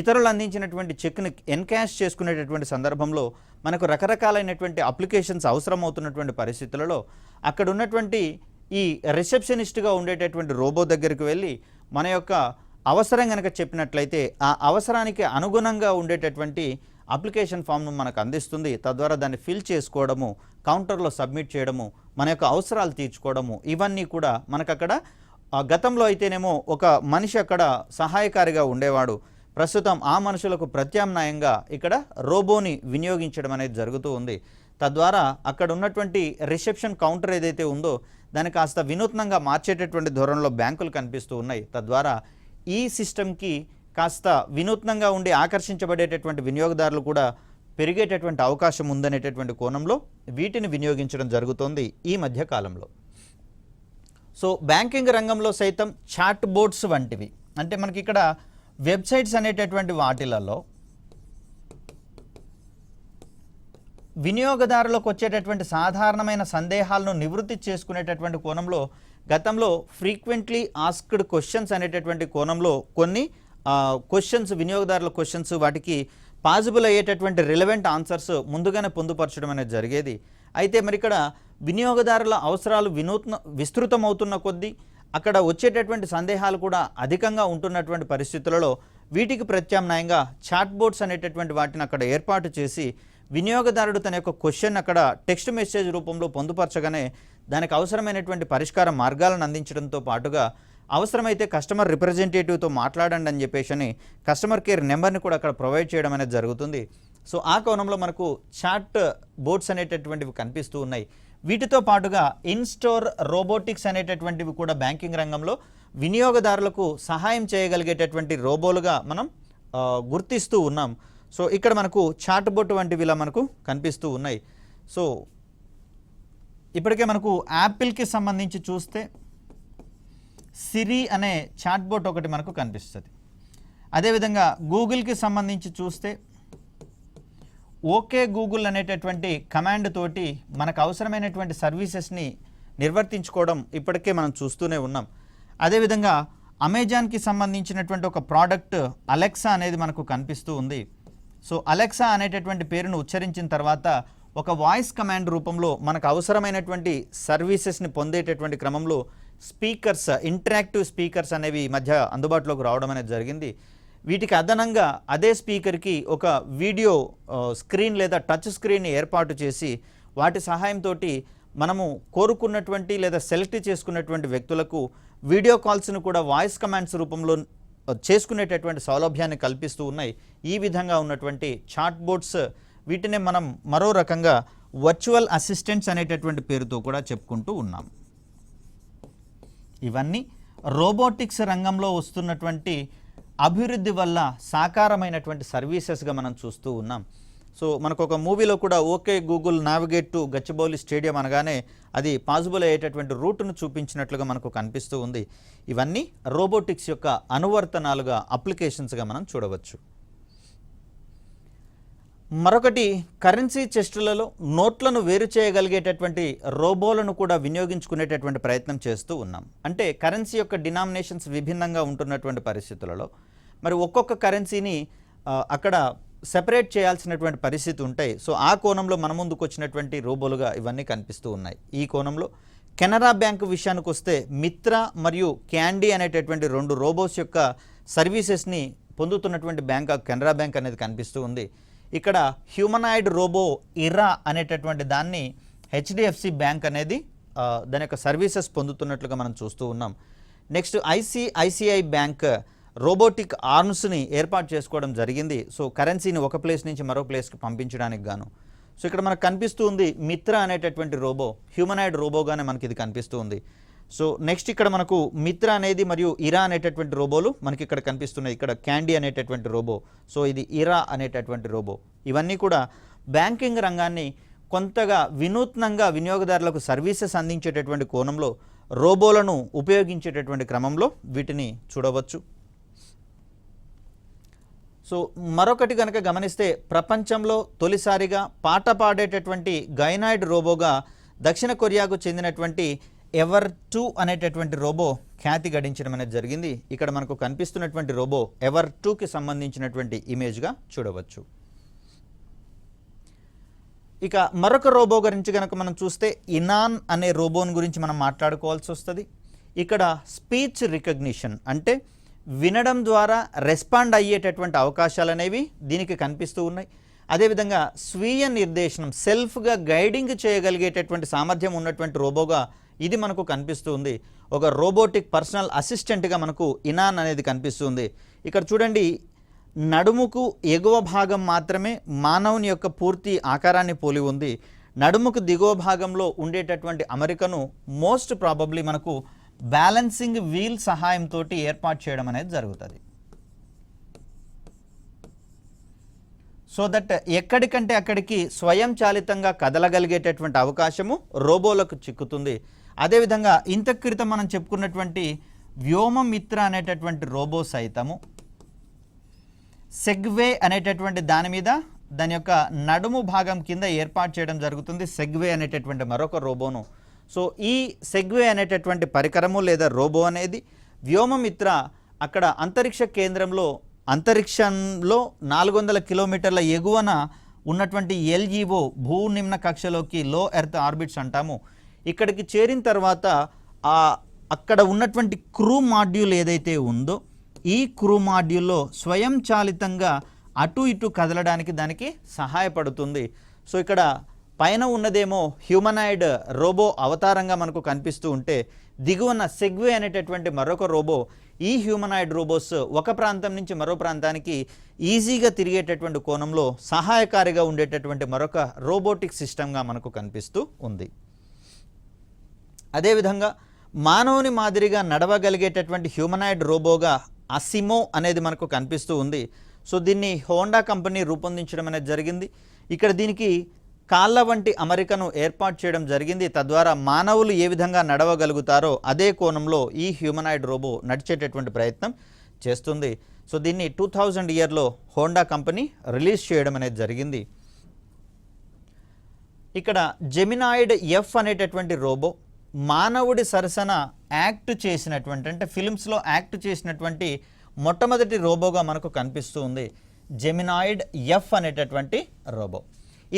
ఇతరులు అందించినటువంటి చెక్ను ఎన్కాష్ చేసుకునేటటువంటి సందర్భంలో మనకు రకరకాలైనటువంటి అప్లికేషన్స్ అవసరమవుతున్నటువంటి పరిస్థితులలో అక్కడ ఉన్నటువంటి ఈ రిసెప్షనిస్ట్గా ఉండేటటువంటి రోబో దగ్గరికి వెళ్ళి మన యొక్క అవసరం కనుక చెప్పినట్లయితే ఆ అవసరానికి అనుగుణంగా ఉండేటటువంటి అప్లికేషన్ ఫామ్ను మనకు అందిస్తుంది. తద్వారా దాన్ని ఫిల్ చేసుకోవడము, కౌంటర్లో సబ్మిట్ చేయడము, మన యొక్క అవసరాలు తీర్చుకోవడము ఇవన్నీ కూడా మనకు అక్కడ గతంలో అయితేనేమో ఒక మనిషి అక్కడ సహాయకారిగా ఉండేవాడు. ప్రస్తుతం ఆ మనుషులకు ప్రత్యామ్నాయంగా ఇక్కడ రోబోని వినియోగించడం అనేది జరుగుతూ ఉంది. తద్వారా అక్కడ ఉన్నటువంటి రిసెప్షన్ కౌంటర్ ఏదైతే ఉందో దాన్ని కాస్త వినూత్నంగా మార్చేటటువంటి ధోరణిలో బ్యాంకులు కనిపిస్తూ ఉన్నాయి. తద్వారా ఈ సిస్టమ్కి కాస్త వినూత్నంగా ఉండి ఆకర్షించబడేటటువంటి వినియోగదారులు కూడా పెరిగేటటువంటి అవకాశం ఉందనేటటువంటి కోణంలో వీటిని వినియోగించడం జరుగుతోంది ఈ మధ్య కాలంలో. సో బ్యాంకింగ్ రంగంలో సైతం చాట్ బోట్స్ వంటివి, అంటే మనకి ఇక్కడ వెబ్సైట్స్ అనేటటువంటి వాటిలలో వినియోగదారులకు వచ్చేటటువంటి సాధారణమైన సందేహాలను నివృత్తి చేసుకునేటటువంటి కోణంలో గతంలో ఫ్రీక్వెంట్లీ ఆస్క్డ్ క్వశ్చన్స్ అనేటటువంటి కోణంలో కొన్ని క్వశ్చన్స్, వినియోగదారుల క్వశ్చన్స్, వాటికి పాజిబుల్ అయ్యేటటువంటి రిలవెంట్ ఆన్సర్స్ ముందుగానే పొందుపరచడం అనేది జరిగేది. అయితే మరి ఇక్కడ వినియోగదారుల అవసరాలు విస్తృతమవుతున్న కొద్దీ అక్కడ వచ్చేటటువంటి సందేహాలు కూడా అధికంగా ఉంటున్నటువంటి పరిస్థితులలో వీటికి ప్రత్యామ్నాయంగా చాట్ బోట్స్ అనేటటువంటి వాటిని అక్కడ ఏర్పాటు చేసి వినియోగదారుడు తన యొక్క క్వశ్చన్ అక్కడ టెక్స్ట్ మెసేజ్ రూపంలో పొందుపరచగానే దానికి అవసరమైనటువంటి పరిష్కార మార్గాలను అందించడంతో పాటుగా అవసరమైతే కస్టమర్ రిప్రజెంటేటివ్తో మాట్లాడండి అని చెప్పేసి కస్టమర్ కేర్ నెంబర్ని కూడా అక్కడ ప్రొవైడ్ చేయడం అనేది జరుగుతుంది. సో ఆ కోణంలో మనకు చాట్ బోట్స్ అనేటటువంటివి కనిపిస్తూ ఉన్నాయి. వీటితో పాటుగా ఇన్స్టోర్ రోబోటిక్స్ అనేటటువంటివి కూడా బ్యాంకింగ్ రంగంలో వినియోగదారులకు సహాయం చేయగలిగేటటువంటి రోబోలుగా మనం గుర్తిస్తూ ఉన్నాం. సో ఇక్కడ మనకు చాట్ బోట్ వంటివి ఇలా మనకు కనిపిస్తూ ఉన్నాయి. సో ఇప్పటికే మనకు యాపిల్కి సంబంధించి చూస్తే సిరి అనే చాట్ బోట్ ఒకటి మనకు కనిపిస్తుంది. అదేవిధంగా గూగుల్కి సంబంధించి చూస్తే ఓకే గూగుల్ అనేటటువంటి కమాండ్ తోటి మనకు అవసరమైనటువంటి సర్వీసెస్ని నిర్వర్తించుకోవడం ఇప్పటికే మనం చూస్తూనే ఉన్నాం. అదేవిధంగా అమెజాన్కి సంబంధించినటువంటి ఒక ప్రోడక్ట్ అలెక్సా అనేది మనకు కనిపిస్తూ ఉంది. సో అలెక్సా అనేటటువంటి పేరును ఉచ్చరించిన తర్వాత ఒక వాయిస్ కమాండ్ రూపంలో మనకు అవసరమైనటువంటి సర్వీసెస్ని పొందేటటువంటి క్రమంలో స్పీకర్స్, ఇంటరాక్టివ్ స్పీకర్స్ అనేవి ఈ మధ్య అందుబాటులోకి రావడం అనేది జరిగింది. వీటికి అదనంగా అదే స్పీకర్కి ఒక వీడియో స్క్రీన్ లేదా టచ్ స్క్రీన్ని ఏర్పాటు చేసి వాటి సహాయంతో మనము కోరుకున్నటువంటి లేదా సెలెక్ట్ చేసుకున్నటువంటి వ్యక్తులకు వీడియో కాల్స్ను కూడా వాయిస్ కమాండ్స్ రూపంలో చేసుకునేటటువంటి సౌలభ్యాన్ని కల్పిస్తూ ఉన్నాయి. ఈ విధంగా ఉన్నటువంటి చాట్ బోట్స్, వీటిని మనం మరో రకంగా వర్చువల్ అసిస్టెంట్స్ అనేటటువంటి పేరుతో కూడా చెప్పుకుంటూ ఉన్నాం. ఇవన్నీ రోబోటిక్స్ రంగంలో వస్తున్నటువంటి అభివృద్ధి వల్ల సాకారమైనటువంటి సర్వీసెస్గా మనం చూస్తూ ఉన్నాం. సో మనకు ఒక మూవీలో కూడా okay Google navigate to Gachibowli stadium అనగానే అది పాసిబుల్ అయ్యేటటువంటి రూట్ను చూపించినట్లుగా మనకు కనిపిస్తూ ఉంది. ఇవన్నీ రోబోటిక్స్ యొక్క అనువర్తనాలుగా, అప్లికేషన్స్గా మనం చూడవచ్చు. మరొకటి, కరెన్సీ చెస్టులలో నోట్లను వేరు చేయగలిగేటటువంటి రోబోలను కూడా వినియోగించుకునేటటువంటి ప్రయత్నం చేస్తూ ఉన్నాం. అంటే కరెన్సీ యొక్క డినామినేషన్స్ విభిన్నంగా ఉంటున్నటువంటి పరిస్థితులలో మరి ఒక్కొక్క కరెన్సీని అక్కడ సెపరేట్ చేయాల్సినటువంటి పరిస్థితి ఉంటాయి. సో ఆ కోణంలో మన ముందుకు వచ్చినటువంటి రోబోలుగా ఇవన్నీ కనిపిస్తూ ఉన్నాయి. ఈ కోణంలో కెనరా బ్యాంకు విషయానికి వస్తే మిత్ర మరియు క్యాండీ అనేటటువంటి రెండు రోబోస్ యొక్క సర్వీసెస్ని పొందుతున్నటువంటి బ్యాంక్ కెనరా బ్యాంక్ అనేది కనిపిస్తూ ఉంది. ఇక్కడ హ్యూమనాయిడ్ రోబో ఇరా అనేటటువంటి దాన్ని హెచ్డిఎఫ్సి బ్యాంక్ అనేది దాని యొక్క సర్వీసెస్ పొందుతున్నట్లుగా మనం చూస్తూ ఉన్నాం. నెక్స్ట్ ఐసిఐసిఐ బ్యాంక్ రోబోటిక్ ఆర్మ్స్ని ఏర్పాటు చేసుకోవడం జరిగింది. సో కరెన్సీని ఒక ప్లేస్ నుంచి మరో ప్లేస్కి పంపించడానికి గాను. సో ఇక్కడ మనకు కనిపిస్తూ ఉంది మిత్ర అనేటటువంటి రోబో, హ్యూమనాయిడ్ రోబోగానే మనకి ఇది కనిపిస్తూ ఉంది. సో నెక్స్ట్ ఇక్కడ మనకు మిత్ర అనేది మరియు ఇరా అనేటటువంటి రోబోలు మనకి ఇక్కడ కనిపిస్తున్నాయి. ఇక్కడ క్యాండీ అనేటటువంటి రోబో, సో ఇది ఇరా అనేటటువంటి రోబో. ఇవన్నీ కూడా బ్యాంకింగ్ రంగాన్ని కొంతగా వినూత్నంగా వినియోగదారులకు సర్వీసెస్ అందించేటటువంటి కోణంలో రోబోలను ఉపయోగించేటటువంటి క్రమంలో వీటిని చూడవచ్చు. సో మరొకటి కనుక గమనిస్తే ప్రపంచంలో తొలిసారిగా పాట పాడేటటువంటి గైనాయిడ్ రోబోగా దక్షిణ కొరియాకు చెందినటువంటి ఎవర్2 అనేటటువంటి రోబో ఖ్యాతి గడించడం అనేది జరిగింది. ఇక్కడ మనకు కనిపిస్తున్నటువంటి రోబో ఎవర్2కి సంబంధించినటువంటి ఇమేజ్గా చూడవచ్చు. ఇక మరొక రోబో గురించి కనుక మనం చూస్తే ఇనాన్ అనే రోబోన్ గురించి మనం మాట్లాడుకోవాల్సి వస్తుంది. ఇక్కడ స్పీచ్ రికగ్నిషన్ అంటే వినడం ద్వారా రెస్పాండ్ అయ్యేటటువంటి అవకాశాలు అనేవి దీనికి కనిపిస్తూ ఉన్నాయి. అదేవిధంగా స్వీయ నిర్దేశనం, సెల్ఫ్గా గైడింగ్ చేయగలిగేటటువంటి సామర్థ్యం ఉన్నటువంటి రోబోగా ఇది మనకు కనిపిస్తూ ఉంది. ఒక రోబోటిక్ పర్సనల్ అసిస్టెంట్గా మనకు ఇనాన్ అనేది కనిపిస్తుంది. ఇక్కడ చూడండి, నడుముకు ఎగువ భాగం మాత్రమే మానవుని యొక్క పూర్తి ఆకారాన్ని పోలి ఉంది. నడుముకు దిగువ భాగంలో ఉండేటటువంటి అమరికను మోస్ట్ ప్రాబబ్లీ మనకు బ్యాలెన్సింగ్ వీల్ సహాయంతో ఏర్పాటు చేయడం అనేది జరుగుతుంది. సో దట్ ఎక్కడికంటే అక్కడికి స్వయంచాలితంగా కదలగలిగేటటువంటి అవకాశము రోబోలకు చిక్కుతుంది. అదేవిధంగా ఇంత క్రితం మనం చెప్పుకున్నటువంటి వ్యోమమిత్ర అనేటటువంటి రోబో సైతము సెగ్వే అనేటటువంటి దాని మీద దాని యొక్క నడుము భాగం కింద ఏర్పాటు చేయడం జరుగుతుంది, సెగ్వే అనేటటువంటి మరొక రోబోను. సో ఈ సెగ్వే అనేటటువంటి పరికరము లేదా రోబో అనేది వ్యోమమిత్ర అక్కడ అంతరిక్ష కేంద్రంలో అంతరిక్షంలో 400 కిలోమీటర్ల ఎగువన ఉన్నటువంటి ఎల్ఈఓ భూ నిమ్న కక్షలోకి లో ఎర్త్ ఆర్బిట్స్ అంటాము. ఇక్కడికి చేరిన తర్వాత అక్కడ ఉన్నటువంటి క్రూ మాడ్యూల్ ఏదైతే ఉందో ఈ క్రూ మాడ్యూల్లో స్వయంచాలితంగా అటు ఇటు కదలడానికి దానికి సహాయపడుతుంది. సో ఇక్కడ పైన ఉన్నదేమో హ్యూమనాయిడ్ రోబో అవతారంగా మనకు కనిపిస్తూ ఉంటే దిగువన సెగ్వే అనేటటువంటి మరొక రోబో ఈ హ్యూమనాయిడ్ రోబోస్ ఒక ప్రాంతం నుంచి మరో ప్రాంతానికి ఈజీగా తిరిగేటటువంటి కోణంలో సహాయకారిగా ఉండేటటువంటి మరొక రోబోటిక్ సిస్టమ్గా మనకు కనిపిస్తూ ఉంది. అదేవిధంగా మానవుని మాదిరిగా నడవగలిగేటటువంటి హ్యూమనాయిడ్ రోబోగా అసిమో అనేది మనకు కనిపిస్తూ ఉంది. సో దీన్ని హోండా కంపెనీ రూపొందించడం అనేది జరిగింది. ఇక్కడ దీనికి కాళ్ళ వంటి అమరికను ఏర్పాటు చేయడం జరిగింది. తద్వారా మానవులు ఏ విధంగా నడవగలుగుతారో అదే కోణంలో ఈ హ్యూమనాయిడ్ రోబో నడిచేటటువంటి ప్రయత్నం చేస్తుంది. సో దీన్ని 2000 ఇయర్లో హోండా కంపెనీ రిలీజ్ చేయడం అనేది జరిగింది. ఇక్కడ జెమినాయిడ్ ఎఫ్ అనేటటువంటి రోబో మానవుడి సరసన యాక్ట్ చేసినటువంటి అంటే ఫిల్మ్స్లో యాక్ట్ చేసినటువంటి మొట్టమొదటి రోబోగా మనకు కనిపిస్తూ ఉంది జెమినాయిడ్ ఎఫ్ అనేటటువంటి రోబో.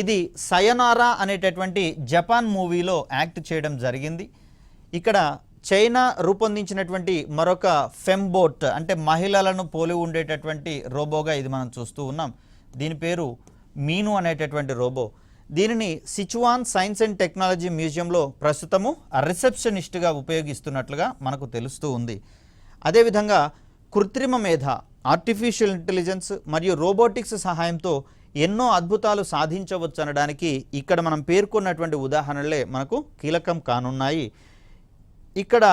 ఇది సయనారా అనేటటువంటి జపాన్ మూవీలో యాక్ట్ చేయడం జరిగింది. ఇక్కడ చైనా రూపొందించినటువంటి మరొక ఫెంబోట్ అంటే మహిళలను పోలి ఉండేటటువంటి రోబోగా ఇది మనం చూస్తూ ఉన్నాం. దీని పేరు మీను అనేటటువంటి రోబో. దీనిని సిచువాన్ సైన్స్ అండ్ టెక్నాలజీ మ్యూజియంలో ప్రస్తుతము రిసెప్షనిస్ట్గా ఉపయోగిస్తున్నట్లుగా మనకు తెలుస్తూ ఉంది. అదేవిధంగా కృత్రిమ మేధ ఆర్టిఫిషియల్ ఇంటెలిజెన్స్ మరియు రోబోటిక్స్ సహాయంతో ఎన్నో అద్భుతాలు సాధించవచ్చు అనడానికి ఇక్కడ మనం పేర్కొన్నటువంటి ఉదాహరణలే మనకు కీలకం కానున్నాయి. ఇక్కడ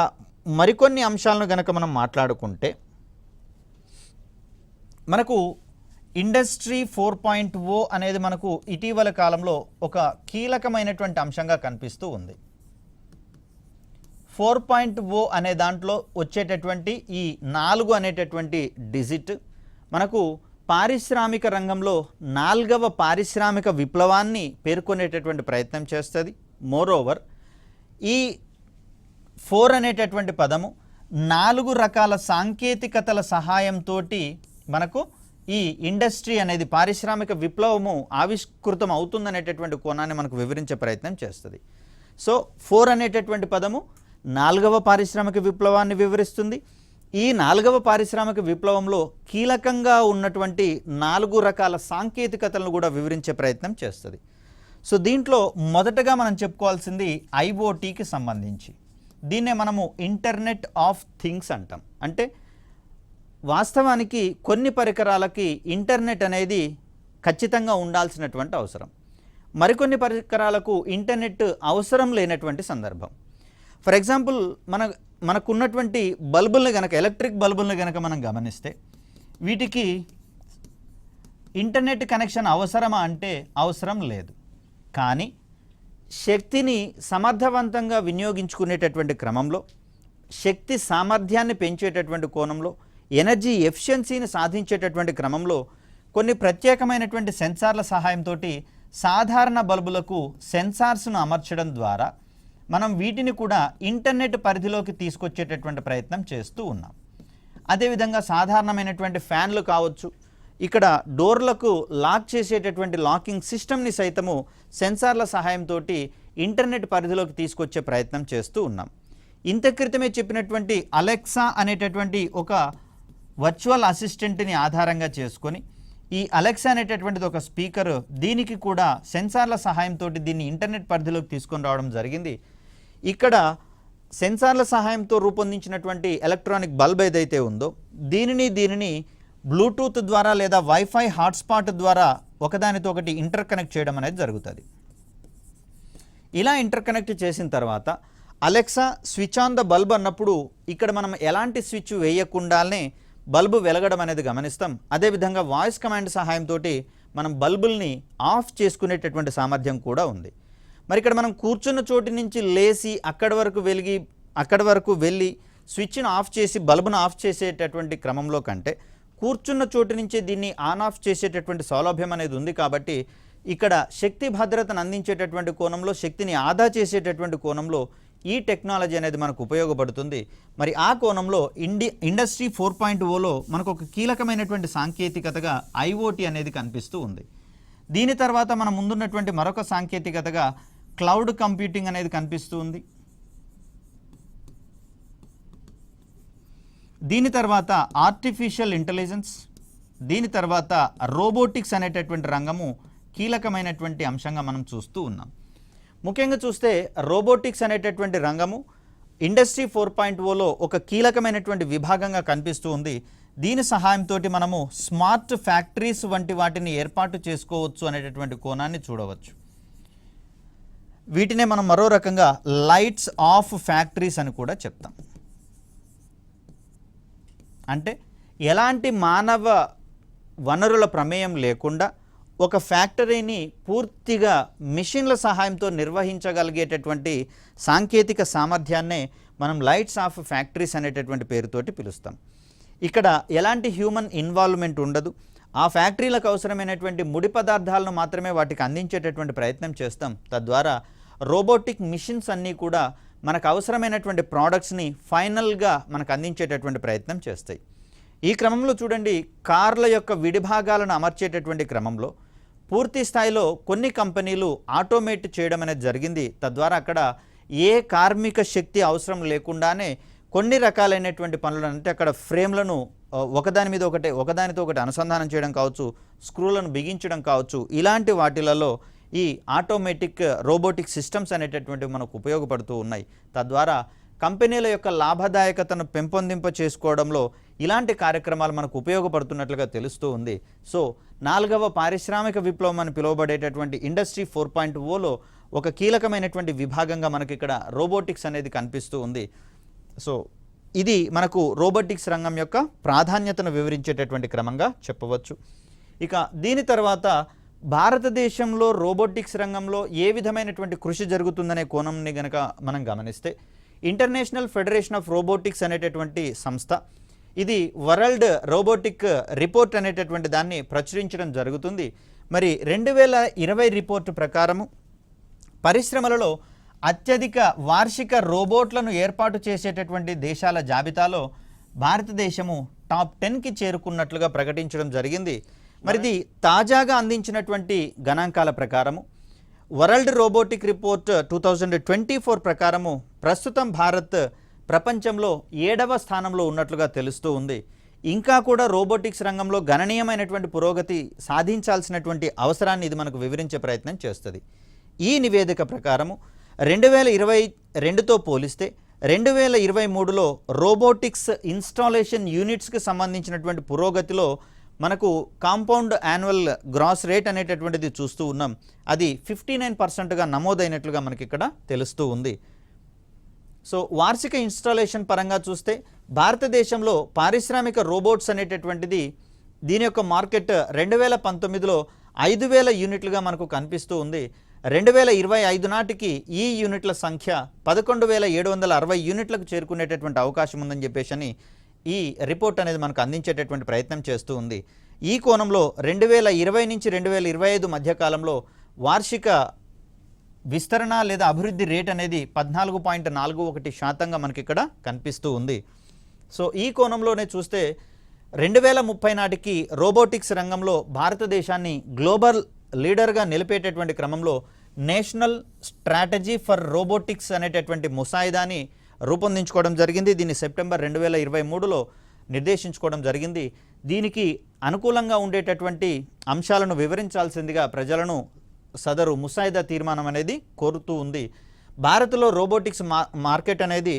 మరికొన్ని అంశాలను గనక మనం మాట్లాడుకుంటే మనకు ఇండస్ట్రీ 4.0 అనేది మనకు ఇటీవల కాలంలో ఒక కీలకమైనటువంటి అంశంగా కనిపిస్తూ ఉంది. 4.0 అనే దాంట్లో వచ్చేటటువంటి ఈ 4 అనేటటువంటి డిజిట్ మనకు పారిశ్రామిక రంగంలో 4వ పారిశ్రామిక విప్లవాన్ని పేర్కొనేటటువంటి ప్రయత్నం చేస్తుంది. మోరోవర్ ఈ 4 అనేటటువంటి పదము 4 రకాల సాంకేతికతల సహాయంతో మనకు ఈ ఇండస్ట్రీ అనేది పారిశ్రామిక విప్లవము ఆవిష్కృతం అవుతుందనేటటువంటి కోణాన్ని మనకు వివరించే ప్రయత్నం చేస్తుంది. సో 4 అనేటటువంటి పదము 4వ పారిశ్రామిక విప్లవాన్ని వివరిస్తుంది. ఈ 4వ పారిశ్రామిక విప్లవంలో కీలకంగా ఉన్నటువంటి 4 రకాల సాంకేతికతలను కూడా వివరించే ప్రయత్నం చేస్తుంది. సో దీంట్లో మొదటగా మనం చెప్పుకోవాల్సింది ఐఓటీకి సంబంధించి. దీన్నే మనము ఇంటర్నెట్ ఆఫ్ థింగ్స్ అంటాం. అంటే వాస్తవానికి కొన్ని పరికరాలకి ఇంటర్నెట్ అనేది ఖచ్చితంగా ఉండాల్సినటువంటి అవసరం, మరికొన్ని పరికరాలకు ఇంటర్నెట్ అవసరం లేనటువంటి సందర్భం. ఫర్ ఎగ్జాంపుల్ మనకున్నటువంటి బల్బుల్ని కనుక ఎలక్ట్రిక్ బల్బుల్ని కనుక మనం గమనిస్తే వీటికి ఇంటర్నెట్ కనెక్షన్ అవసరమా అంటే అవసరం లేదు. కానీ శక్తిని సమర్థవంతంగా వినియోగించుకునేటటువంటి క్రమంలో శక్తి సామర్థ్యాన్ని పెంచేటటువంటి కోణంలో ఎనర్జీ ఎఫిషియన్సీని సాధించేటటువంటి క్రమంలో కొన్ని ప్రత్యేకమైనటువంటి సెన్సార్ల సహాయంతో సాధారణ బల్బులకు సెన్సార్స్ను అమర్చడం ద్వారా మనం వీటిని కూడా ఇంటర్నెట్ పరిధిలోకి తీసుకొచ్చేటటువంటి ప్రయత్నం చేస్తూ ఉన్నాం. అదేవిధంగా సాధారణమైనటువంటి ఫ్యాన్లు కావచ్చు, ఇక్కడ డోర్లకు లాక్ చేసేటటువంటి లాకింగ్ సిస్టమ్ని సైతము సెన్సార్ల సహాయంతో ఇంటర్నెట్ పరిధిలోకి తీసుకొచ్చే ప్రయత్నం చేస్తూ ఉన్నాం. ఇంత క్రితమే చెప్పినటువంటి అలెక్సా అనేటటువంటి ఒక వర్చువల్ అసిస్టెంట్ని ఆధారంగా చేసుకొని ఈ అలెక్సా అనేటటువంటిది ఒక స్పీకర్, దీనికి కూడా సెన్సార్ల సహాయంతో దీన్ని ఇంటర్నెట్ పరిధిలోకి తీసుకొని రావడం జరిగింది. ఇక్కడ సెన్సార్ల సహాయంతో రూపొందించినటువంటి ఎలక్ట్రానిక్ బల్బ్ ఏదైతే ఉందో దీనిని బ్లూటూత్ ద్వారా లేదా వైఫై హాట్స్పాట్ ద్వారా ఒకదానితో ఒకటి ఇంటర్ కనెక్ట్ చేయడం అనేది జరుగుతుంది. ఇలా ఇంటర్కనెక్ట్ చేసిన తర్వాత Alexa switch on the bulb అన్నప్పుడు ఇక్కడ మనం ఎలాంటి స్విచ్ వేయకుండానే బల్బు వెలగడం అనేది గమనిస్తాం. అదేవిధంగా వాయిస్ కమాండ్ సహాయంతో మనం బల్బుల్ని ఆఫ్ చేసుకునేటటువంటి సామర్థ్యం కూడా ఉంది. మరి ఇక్కడ మనం కూర్చున్న చోటు నుంచి లేచి అక్కడి వరకు వెళ్ళి స్విచ్ను ఆఫ్ చేసి బల్బును ఆఫ్ చేసేటటువంటి క్రమంలో కంటే కూర్చున్న చోటు నుంచే దీన్ని ఆన్ ఆఫ్ చేసేటటువంటి సౌలభ్యం అనేది ఉంది. కాబట్టి ఇక్కడ శక్తి భద్రతను అందించేటటువంటి కోణంలో, శక్తిని ఆదా చేసేటటువంటి కోణంలో ఈ టెక్నాలజీ అనేది మనకు ఉపయోగపడుతుంది. మరి ఆ కోణంలో ఇండస్ట్రీ 4.0లో మనకు ఒక కీలకమైనటువంటి సాంకేతికతగా IoT అనేది కనిపిస్తూ ఉంది. దీని తర్వాత మన ముందున్నటువంటి మరొక సాంకేతికతగా క్లౌడ్ కంప్యూటింగ్ అనేది కనిపిస్తూ ఉంది. దీని తర్వాత ఆర్టిఫిషియల్ ఇంటెలిజెన్స్, దీని తర్వాత రోబోటిక్స్ అనేటటువంటి రంగము కీలకమైనటువంటి అంశంగా మనం చూస్తూ ఉన్నాం. ముఖ్యంగా చూస్తే రోబోటిక్స్ అనేటటువంటి రంగము ఇండస్ట్రీ 4.0లో ఒక కీలకమైనటువంటి విభాగంగా కనిపిస్తూ ఉంది. దీని సహాయంతో మనము స్మార్ట్ ఫ్యాక్టరీస్ వంటి వాటిని ఏర్పాటు చేసుకోవచ్చు అనేటటువంటి కోణాన్ని చూడవచ్చు. వీటినే మనం మరో రకంగా లైట్స్ ఆఫ్ ఫ్యాక్టరీస్ అని కూడా చెప్తాం. అంటే ఎలాంటి మానవ వనరుల ప్రమేయం లేకుండా ఒక ఫ్యాక్టరీని పూర్తిగా మిషన్ల సహాయంతో నిర్వహించగలిగేటటువంటి సాంకేతిక సామర్థ్యాన్నే మనం లైట్స్ ఆఫ్ ఫ్యాక్టరీస్ అనేటటువంటి పేరుతోటి పిలుస్తాం. ఇక్కడ ఎలాంటి హ్యూమన్ ఇన్వాల్వ్మెంట్ ఉండదు. ఆ ఫ్యాక్టరీలకు అవసరమైనటువంటి ముడి పదార్థాలను మాత్రమే వాటికి అందించేటటువంటి ప్రయత్నం చేస్తాం. తద్వారా రోబోటిక్ మిషన్స్ అన్నీ కూడా మనకు అవసరమైనటువంటి ప్రోడక్ట్స్ని ఫైనల్గా మనకు అందించేటటువంటి ప్రయత్నం చేస్తాయి. ఈ క్రమంలో చూడండి, కార్ల యొక్క విడిభాగాలను అమర్చేటటువంటి క్రమంలో పూర్తి స్థాయిలో కొన్ని కంపెనీలు ఆటోమేట్ చేయడం అనేది జరిగింది. తద్వారా అక్కడ ఏ కార్మిక శక్తి అవసరం లేకుండానే కొన్ని రకాలైనటువంటి పనులను, అంటే అక్కడ ఫ్రేమ్లను ఒకదానితో ఒకటి అనుసంధానం చేయడం కావచ్చు, స్క్రూలను బిగించడం కావచ్చు, ఇలాంటి వాటిలలో ఈ ఆటోమేటిక్ రోబోటిక్ సిస్టమ్స్ అనేటటువంటివి మనకు ఉపయోగపడుతూ ఉన్నాయి. తద్వారా కంపెనీల యొక్క లాభదాయకతను పెంపొందింప చేసుకోవడంలో ఇలాంటి కార్యక్రమాలు మనకు ఉపయోగపడుతున్నట్లుగా తెలుస్తూ ఉంది. సో 4వ పారిశ్రామిక విప్లవం అని పిలువబడేటటువంటి ఇండస్ట్రీ 4.0లో ఒక కీలకమైనటువంటి విభాగంగా మనకి ఇక్కడ రోబోటిక్స్ అనేది కనిపిస్తూ ఉంది. సో ఇది మనకు రోబోటిక్స్ రంగం యొక్క ప్రాధాన్యతను వివరించేటటువంటి క్రమంగా చెప్పవచ్చు. ఇక దీని తర్వాత భారతదేశంలో రోబోటిక్స్ రంగంలో ఏ విధమైనటువంటి కృషి జరుగుతుందనే కోణంని గనక మనం గమనిస్తే, ఇంటర్నేషనల్ ఫెడరేషన్ ఆఫ్ రోబోటిక్స్ అనేటటువంటి సంస్థ ఇది వరల్డ్ రోబోటిక్ రిపోర్ట్ అనేటటువంటి దాన్ని ప్రచురించడం జరుగుతుంది. మరి 2020 రిపోర్టు ప్రకారము పరిశ్రమలలో అత్యధిక వార్షిక రోబోట్లను ఏర్పాటు చేసేటటువంటి దేశాల జాబితాలో భారతదేశము టాప్ 10కి చేరుకున్నట్లుగా ప్రకటించడం జరిగింది. మరిది తాజాగా అందించినటువంటి గణాంకాల ప్రకారము వరల్డ్ రోబోటిక్ రిపోర్ట్ 2024 ప్రకారము ప్రస్తుతం భారత్ ప్రపంచంలో 7వ స్థానంలో ఉన్నట్లుగా తెలుస్తూ ఉంది. ఇంకా కూడా రోబోటిక్స్ రంగంలో గణనీయమైనటువంటి పురోగతి సాధించాల్సినటువంటి అవసరాన్ని ఇది మనకు వివరించే ప్రయత్నం చేస్తుంది. ఈ నివేదిక ప్రకారము 2022తో పోలిస్తే 2023లో రోబోటిక్స్ ఇన్స్టాలేషన్ యూనిట్స్కి సంబంధించినటువంటి పురోగతిలో మనకు కాంపౌండ్ యాన్యువల్ గ్రాస్ రేట్ అనేటటువంటిది చూస్తూ ఉన్నాం. అది 59%గా నమోదైనట్లుగా మనకి ఇక్కడ తెలుస్తూ ఉంది. సో వార్షిక ఇన్స్టాలేషన్ పరంగా చూస్తే భారతదేశంలో పారిశ్రామిక రోబోట్స్ అనేటటువంటిది దీని యొక్క మార్కెట్ 2019లో 5,000 యూనిట్లుగా మనకు కనిపిస్తూ ఉంది. 2025 నాటికి ఈ యూనిట్ల సంఖ్య 11,760 యూనిట్లకు చేరుకునేటటువంటి అవకాశం ఉందని చెప్పేసి ఈ రిపోర్ట్ అనేది మనకు అందించేటటువంటి ప్రయత్నం చేస్తూ ఉంది. ఈ కోణంలో 2020 నుంచి 2025 మధ్యకాలంలో వార్షిక విస్తరణ లేదా అభివృద్ధి రేట్ అనేది 14.41% మనకి ఇక్కడ కనిపిస్తూ ఉంది. సో ఈ కోణంలోనే చూస్తే 2030 నాటికి రోబోటిక్స్ రంగంలో భారతదేశాన్ని గ్లోబల్ లీడర్గా నిలిపేటటువంటి క్రమంలో నేషనల్ స్ట్రాటజీ ఫర్ రోబోటిక్స్ అనేటటువంటి ముసాయిదాని రూపొందించుకోవడం జరిగింది. దీన్ని సెప్టెంబర్ 2023లో నిర్దేశించుకోవడం జరిగింది. దీనికి అనుకూలంగా ఉండేటటువంటి అంశాలను వివరించాల్సిందిగా ప్రజలను సదరు ముసాయిదా తీర్మానం అనేది కోరుతూ ఉంది. భారత్లో రోబోటిక్స్ మార్కెట్ అనేది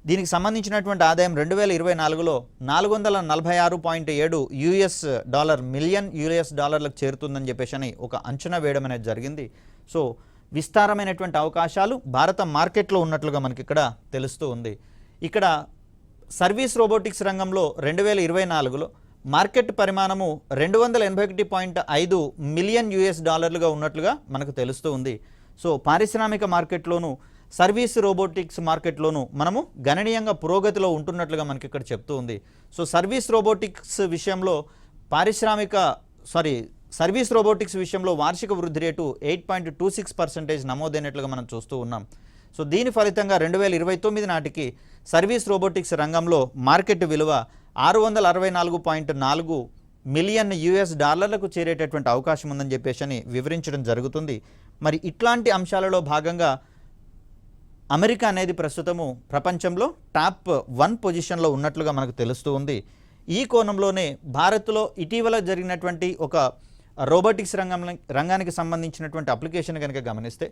దీనికి సంబంధించినటువంటి ఆదాయం 2024లో $446.7 మిలియన్ యూఎస్ డాలర్లకు చేరుతుందని చెప్పేసి ఒక అంచనా వేయడం అనేది జరిగింది. సో విస్తారమైనటువంటి అవకాశాలు భారత మార్కెట్లో ఉన్నట్లుగా మనకి ఇక్కడ తెలుస్తూ ఉంది. ఇక్కడ సర్వీస్ రోబోటిక్స్ రంగంలో 2024లో మార్కెట్ పరిమాణము $281.5 మిలియన్ ఉన్నట్లుగా మనకు తెలుస్తూ ఉంది. సో పారిశ్రామిక మార్కెట్లోనూ సర్వీస్ రోబోటిక్స్ మార్కెట్లోనూ మనము గణనీయంగా పురోగతిలో ఉంటున్నట్లుగా మనకి ఇక్కడ చెప్తూ ఉంది. సో సర్వీస్ రోబోటిక్స్ విషయంలో వార్షిక వృద్ధి రేటు 8.26% నమోదైనట్లుగా మనం చూస్తూ ఉన్నాం. సో దీని ఫలితంగా 2029 నాటికి సర్వీస్ రోబోటిక్స్ రంగంలో మార్కెట్ విలువ $664.4 మిలియన్ చేరేటటువంటి అవకాశం ఉందని చెప్పేసి వివరించడం జరుగుతుంది. మరి ఇట్లాంటి అంశాలలో భాగంగా అమెరికా అనేది ప్రస్తుతము ప్రపంచంలో టాప్ 1 పొజిషన్లో ఉన్నట్లుగా మనకు తెలుస్తూ ఉంది. ఈ కోణంలోనే భారత్లో ఇటీవల జరిగినటువంటి ఒక రోబోటిక్స్ రంగానికి సంబంధించినటువంటి అప్లికేషన్ కనుక గమనిస్తే,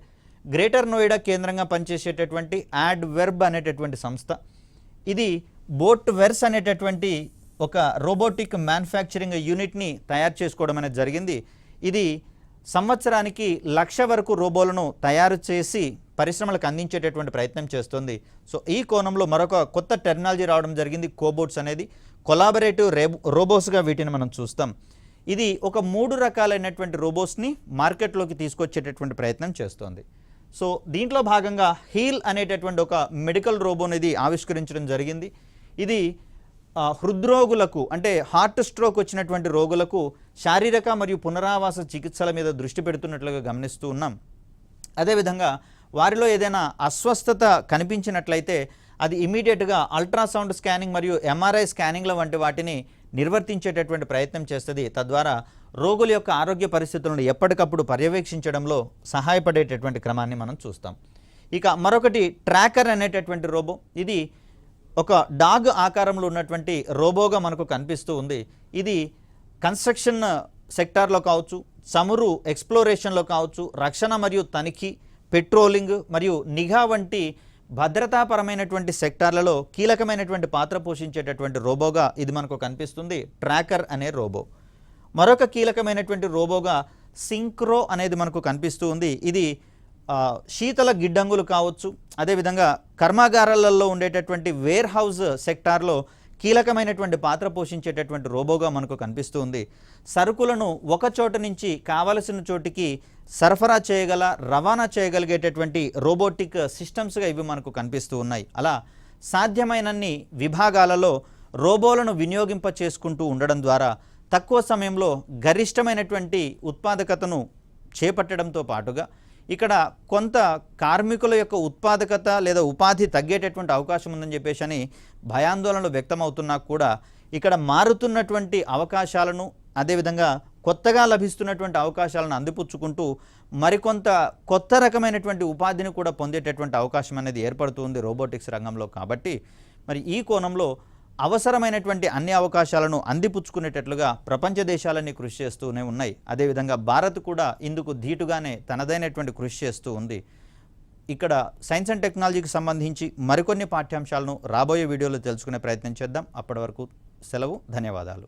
గ్రేటర్ నోయిడా కేంద్రంగా పనిచేసేటటువంటి యాడ్వెర్బ్ అనేటటువంటి సంస్థ, ఇది బోట్ వెర్స్ అనేటటువంటి ఒక రోబోటిక్ మ్యానుఫ్యాక్చరింగ్ యూనిట్ని తయారు చేసుకోవడం అనేది జరిగింది. ఇది సంవత్సరానికి 1,00,000 వరకు రోబోలను తయారు చేసి పరిశ్రమలకు అందించేటటువంటి ప్రయత్నం చేస్తుంది. సో ఈ కోణంలో మరొక కొత్త టెక్నాలజీ రావడం జరిగింది, కోబోట్స్ అనేది. కొలాబరేటివ్ రోబోస్గా వీటిని మనం చూస్తాం. ఇది ఒక 3 రకాలైనటువంటి రోబోట్స్ని మార్కెట్లోకి తీసుకొచ్చేటటువంటి ప్రయత్నం చేస్తోంది. సో దీంట్లో భాగంగా హీల్ అనేటటువంటి ఒక మెడికల్ రోబోని ఆవిష్కరించడం జరిగింది. ఇది హృద్రోగులకు, అంటే హార్ట్ స్ట్రోక్ వచ్చినటువంటి రోగులకు శారీరక మరియు పునరావాస చికిత్సల మీద దృష్టి పెడుతున్నట్లుగా గమనిస్తూ ఉన్నాం. అదేవిధంగా వారిలో ఏదైనా అస్వస్థత కనిపించినట్లయితే అది ఇమీడియట్గా అల్ట్రాసౌండ్ స్కానింగ్ మరియు ఎంఆర్ఐ స్కానింగ్ల వంటి వాటిని నిర్వర్తించేటటువంటి ప్రయత్నం చేస్తుంది. తద్వారా రోగుల యొక్క ఆరోగ్య పరిస్థితులను ఎప్పటికప్పుడు పర్యవేక్షించడంలో సహాయపడేటటువంటి క్రమాన్ని మనం చూస్తాం. ఇక మరొకటి ట్రాకర్ అనేటటువంటి రోబో. ఇది ఒక డాగ్ ఆకారంలో ఉన్నటువంటి రోబోగా మనకు కనిపిస్తూ ఉంది. ఇది కన్స్ట్రక్షన్ సెక్టార్లో కావచ్చు, చమురు ఎక్స్ప్లోరేషన్లో కావచ్చు, రక్షణ మరియు తనిఖీ, పెట్రోలింగ్ మరియు నిఘా వంటి భద్రతాపరమైనటువంటి సెక్టార్లలో కీలకమైనటువంటి పాత్ర పోషించేటటువంటి రోబోగా ఇది మనకు కనిపిస్తుంది, ట్రాకర్ అనే రోబో. మరొక కీలకమైనటువంటి రోబోగా సింక్రో అనేది మనకు కనిపిస్తూ ఉంది. ఇది శీతల గిడ్డంగులు కావచ్చు, అదేవిధంగా కర్మాగారాలలో ఉండేటటువంటి వేర్ హౌస్ సెక్టార్లో కీలకమైనటువంటి పాత్ర పోషించేటటువంటి రోబోగా మనకు కనిపిస్తూ ఉంది. సరుకులను ఒక చోట నుంచి కావలసిన చోటికి సరఫరా చేయగల, రవాణా చేయగలిగేటటువంటి రోబోటిక్ సిస్టమ్స్గా ఇవి మనకు కనిపిస్తూ ఉన్నాయి. అలా సాధ్యమైనన్ని విభాగాలలో రోబోలను వినియోగింప చేసుకుంటూ ఉండడం ద్వారా తక్కువ సమయంలో గరిష్టమైనటువంటి ఉత్పాదకతను చేపట్టడంతో పాటుగా ఇక్కడ కొంత కార్మికుల యొక్క ఉత్పాదకత లేదా ఉపాధి తగ్గేటటువంటి అవకాశం ఉందని చెప్పేసి అని భయాందోళనలు వ్యక్తమవుతున్నా కూడా ఇక్కడ మారుతున్నటువంటి అవకాశాలను, అదేవిధంగా కొత్తగా లభిస్తున్నటువంటి అవకాశాలను అందిపుచ్చుకుంటూ మరికొంత కొత్త రకమైనటువంటి ఉపాధిని కూడా పొందేటటువంటి అవకాశం అనేది ఏర్పడుతుంది రోబోటిక్స్ రంగంలో. కాబట్టి మరి ఈ కోణంలో అవసరమైనటువంటి అన్ని అవకాశాలను అందిపుచ్చుకునేటట్లుగా ప్రపంచ దేశాలన్నీ కృషి చేస్తూనే ఉన్నాయి. అదేవిధంగా భారత్ కూడా ఇందుకు ధీటుగానే తనదైనటువంటి కృషి చేస్తూ ఉంది. ఇక్కడ సైన్స్ అండ్ టెక్నాలజీకి సంబంధించి మరికొన్ని పాఠ్యాంశాలను రాబోయే వీడియోలో తెలుసుకునే ప్రయత్నం చేద్దాం. అప్పటి వరకు సెలవు, ధన్యవాదాలు.